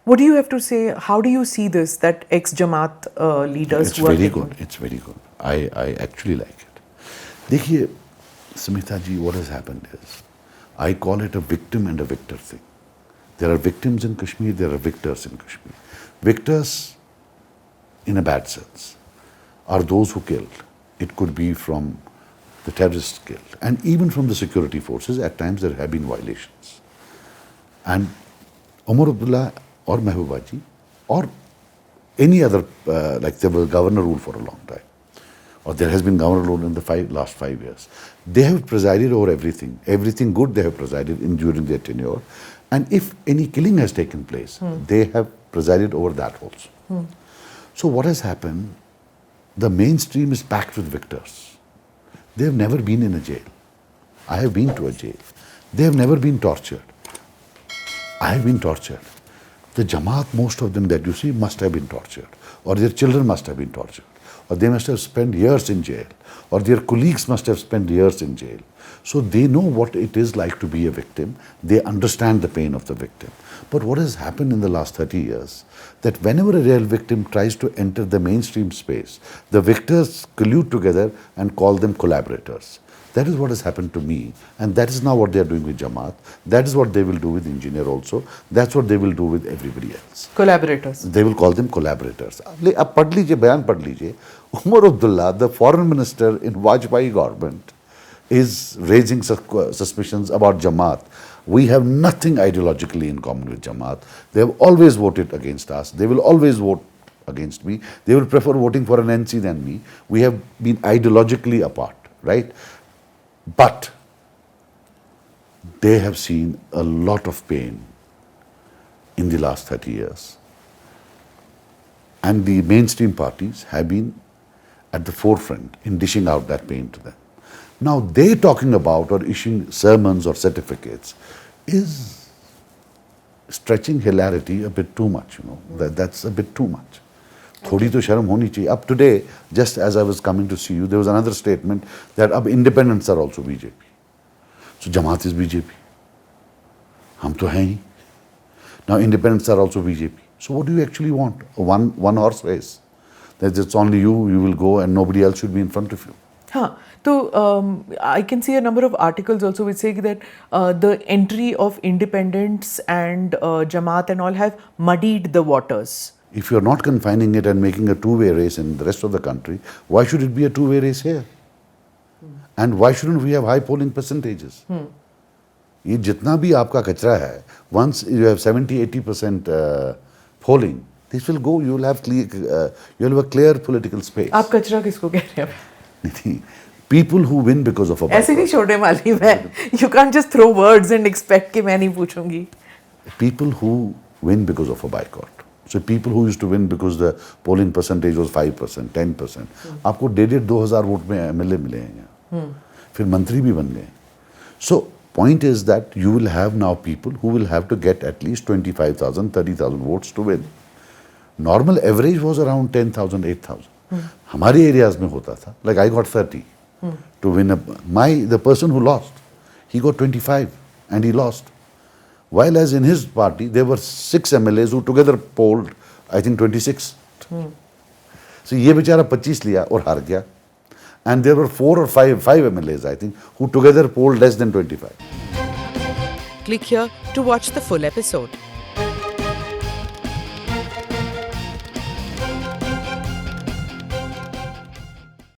What do you have to say? How do you see this, that ex-Jamaat leaders It's who are very taking... good. It's very good. I actually like it. देखिए, Smita ji, what has happened is, I call it a victim and a victor thing. There are victims in Kashmir, there are victors in Kashmir. Victors, in a bad sense, are those who killed. It could be from the terrorists killed. And even from the security forces, at times there have been violations. And Umar Abdullah or Mehbooba ji or any other, like there was governor rule for a long time, or there has been governor rule in the last 5 years. They have presided over everything. Everything good they have presided in during their tenure. And if any killing has taken place, they have presided over that also. So what has happened, the mainstream is packed with victors. They have never been in a jail. I have been to a jail. They have never been tortured. I have been tortured. The Jamaat, most of them that you see, must have been tortured, or their children must have been tortured, or they must have spent years in jail, or their colleagues must have spent years in jail. So they know what it is like to be a victim. They understand the pain of the victim. But what has happened in the last 30 years, that whenever a real victim tries to enter the mainstream space, the victors collude together and call them collaborators. That is what has happened to me, and that is now what they are doing with Jamaat. That is what they will do with Engineer also. That's what they will do with everybody else. Collaborators. They will call them collaborators. अब पढ़ लीजिए, बयान पढ़ लीजिए. Umar Abdullah, the foreign minister in Vajpayee government, is raising suspicions about Jamaat. We have nothing ideologically in common with Jamaat. They have always voted against us. They will always vote against me. They will prefer voting for an NC than me. We have been ideologically apart, right? But they have seen a lot of pain in the last 30 years. And the mainstream parties have been at the forefront in dishing out that pain to them. Now, they talking about or issuing sermons or certificates is stretching hilarity a bit too much, you know. That's a bit too much. Thodi to sharam honi chahiye. Up today, just as I was coming to see you, there was another statement that ab independents are also BJP. So Jamaat is BJP. Hum to hai hi. Now independents are also BJP. So what do you actually want? A one horse race. That it's only you will go and nobody else should be in front of you. Huh. So I can see a number of articles also which say that the entry of independents and Jamaat and all have muddied the waters. If you're not confining it and making a two-way race in the rest of the country, why should it be a two-way race here? And why shouldn't we have high polling percentages? ये जितना भी आपका कचरा है, once you have 70-80% polling, this will go. You will have a clear political space. आप कचरा किसको कह रहे हैं? People who win because of a boycott. ऐसे नहीं छोड़ने वाली मैं. You can't just throw words and expect कि मैं नहीं पूछूंगी. People who win because of a boycott. So people who used to win because the polling percentage was 5%, 10%. आपको 1,500-2,000 वोट में MLA मिले हैं यहाँ. फिर मंत्री भी बन गए. So point is that you will have now people who will have to get at least 25,000, 30,000 votes to win. Normal average was around 10,000, 8,000. हमारे areas में होता था. Like I got 30 to win. The person who lost, he got 25 and he lost. While as in his party, there were 6 MLAs who together polled, I think 26. So ये बेचारा 25 लिया और हार गया. And there were 4 or 5 MLAs, I think, who together polled less than 25. Click here to watch the full episode.